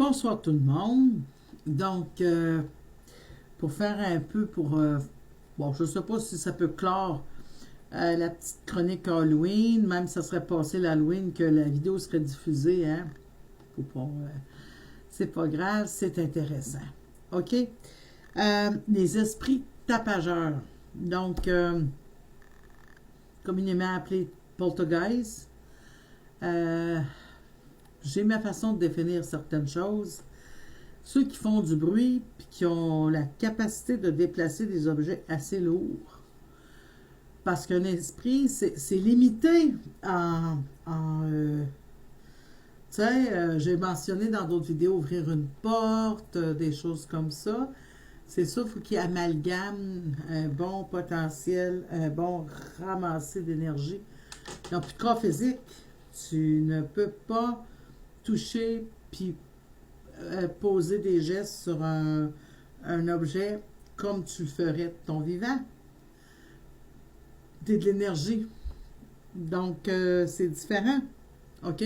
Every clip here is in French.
Bonsoir tout le monde. Donc, pour faire un peu bon, je ne sais pas si ça peut clore la petite chronique Halloween, même si ça serait passé l'Halloween que la vidéo serait diffusée, hein. Faut pas, c'est pas grave, c'est intéressant. OK? Les esprits tapageurs. Donc, communément appelés poltergeist. J'ai ma façon de définir certaines choses. Ceux qui font du bruit et qui ont la capacité de déplacer des objets assez lourds. Parce qu'un esprit, c'est limité tu sais, j'ai mentionné dans d'autres vidéos ouvrir une porte, des choses comme ça. C'est ça, il faut qu'il amalgame un bon potentiel, un bon ramassé d'énergie. Ils n'ont plus de corps physique. Tu ne peux pas toucher puis poser des gestes sur un objet comme tu le ferais de ton vivant. C'est de l'énergie. Donc, c'est différent. OK?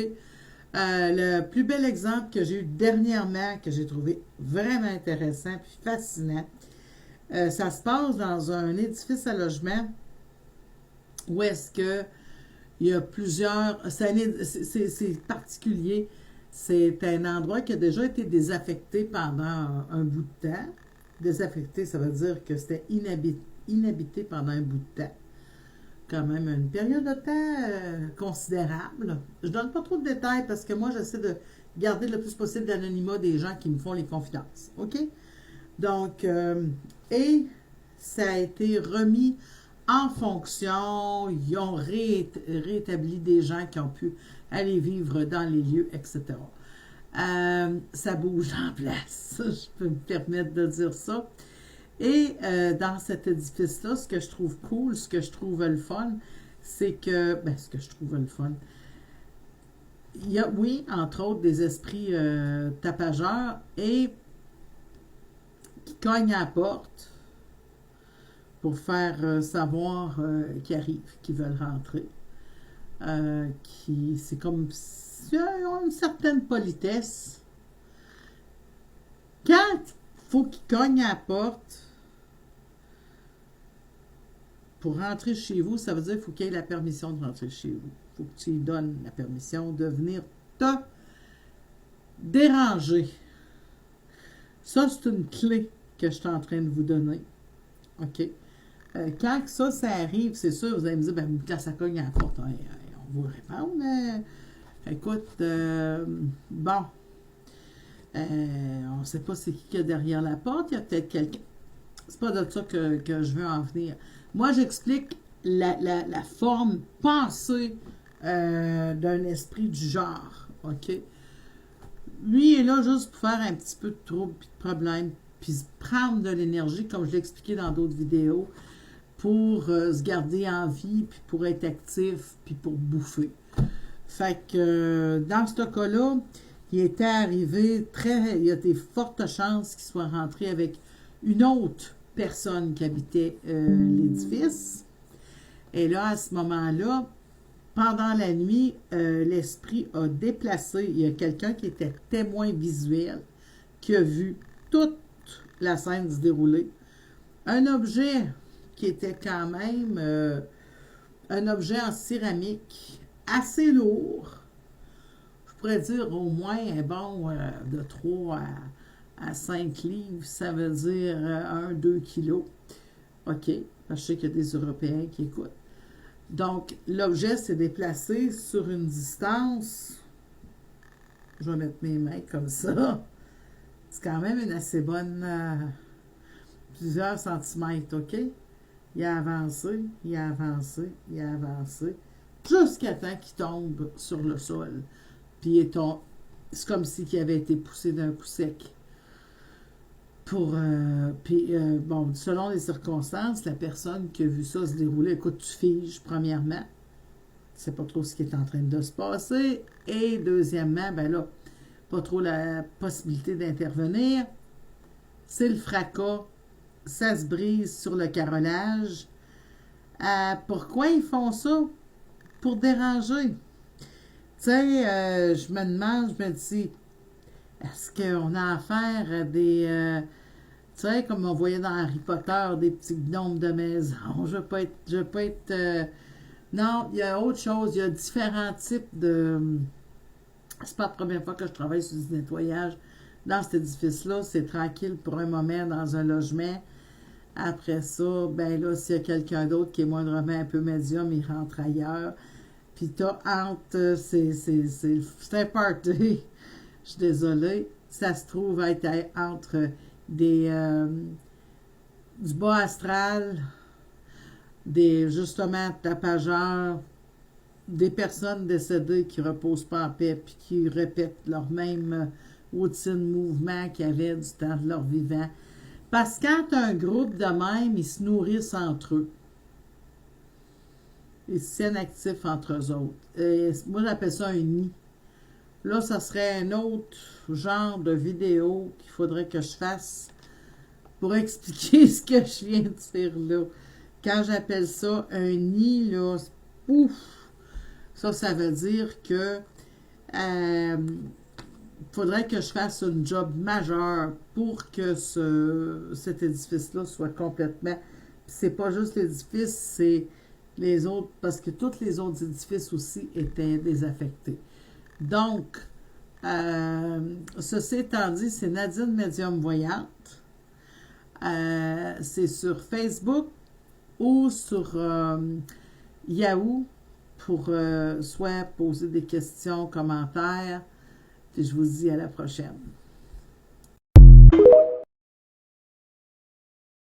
Le plus bel exemple que j'ai eu dernièrement, que j'ai trouvé vraiment intéressant puis fascinant, ça se passe dans un édifice à logement où est-ce que il y a plusieurs... C'est particulier. C'est un endroit qui a déjà été désaffecté pendant un bout de temps. Désaffecté, ça veut dire que c'était inhabité pendant un bout de temps. Quand même une période de temps considérable. Je donne pas trop de détails parce que moi, j'essaie de garder le plus possible d'anonymat des gens qui me font les confidences. OK? Donc, et ça a été remis en fonction. Ils ont rétabli des gens qui ont pu aller vivre dans les lieux, etc. Ça bouge en place. Je peux me permettre de dire ça. Et dans cet édifice-là, ce que je trouve cool, ce que je trouve le fun, c'est que... ce que je trouve le fun... Il y a, oui, entre autres, des esprits tapageurs et qui cognent à la porte pour faire savoir qu'ils arrivent, qu'ils veulent rentrer. C'est comme... Ils ont une certaine politesse. Quand il faut qu'ils cognent à la porte... Pour rentrer chez vous, ça veut dire qu'il faut qu'il y ait la permission de rentrer chez vous. Il faut que tu lui donnes la permission de venir te déranger. Ça, c'est une clé que je suis en train de vous donner. OK? Quand ça arrive, c'est sûr, vous allez me dire, quand ça cogne à la porte, on va vous répondre. Écoute, bon, on ne sait pas c'est qui y a derrière la porte. Il y a peut-être quelqu'un. C'est pas de ça que je veux en venir. Moi, j'explique la forme pensée d'un esprit du genre. OK? Lui est là juste pour faire un petit peu de trouble puis de problème, puis prendre de l'énergie, comme je l'ai expliqué dans d'autres vidéos, pour se garder en vie, puis pour être actif, puis pour bouffer. Fait que dans ce cas-là, il était arrivé il y a des fortes chances qu'il soit rentré avec une autre personne qui habitait l'édifice. Et là, à ce moment-là, pendant la nuit, l'esprit a déplacé. Il y a quelqu'un qui était témoin visuel, qui a vu toute la scène se dérouler. Un objet qui était quand même un objet en céramique assez lourd. Je pourrais dire au moins de 3 à 5 livres, ça veut dire 1-2 kilos. OK, parce que je sais qu'il y a des Européens qui écoutent. Donc, l'objet s'est déplacé sur une distance, je vais mettre mes mains comme ça, c'est quand même une assez bonne, plusieurs centimètres, OK? Il a avancé, il a avancé, il a avancé, jusqu'à temps qu'il tombe sur le sol. Puis c'est comme s'il avait été poussé d'un coup sec. Bon, selon les circonstances, la personne qui a vu ça se dérouler, écoute, tu figes, premièrement. Tu sais pas trop ce qui est en train de se passer. Et deuxièmement, là, pas trop la possibilité d'intervenir. C'est le fracas. Ça se brise sur le carrelage. Pourquoi ils font ça? Pour déranger. Tu sais, je me demande, je me dis, Est-ce qu'on a affaire à des... tu sais, comme on voyait dans Harry Potter, des petits gnomes de maison. Je veux pas être... non, il y a autre chose. Il y a différents types de... C'est pas la première fois que je travaille sur du nettoyage dans cet édifice-là. C'est tranquille pour un moment dans un logement. Après ça, ben là, s'il y a quelqu'un d'autre qui est moindrement un peu médium, il rentre ailleurs. Puis t'as entre... C'est un party. Je suis désolée. Ça se trouve être entre des... du bas astral, des justement tapageurs, des personnes décédées qui ne reposent pas en paix puis qui répètent leur même routine mouvement qu'ils avaient du temps de leur vivant. Parce que quand un groupe de même, ils se nourrissent entre eux. Ils se tiennent actifs entre eux autres. Et moi, j'appelle ça un nid. Là, ça serait un autre genre de vidéo qu'il faudrait que je fasse pour expliquer ce que je viens de dire là. Quand j'appelle ça un nid, là, ouf, ça veut dire que faudrait que je fasse un job majeur pour que cet édifice-là soit complètement... C'est pas juste l'édifice, c'est les autres, parce que tous les autres édifices aussi étaient désaffectés. Donc, ceci étant dit, c'est Nadine Médium Voyante. C'est sur Facebook ou sur Yahoo pour soit poser des questions, commentaires. Puis je vous dis à la prochaine.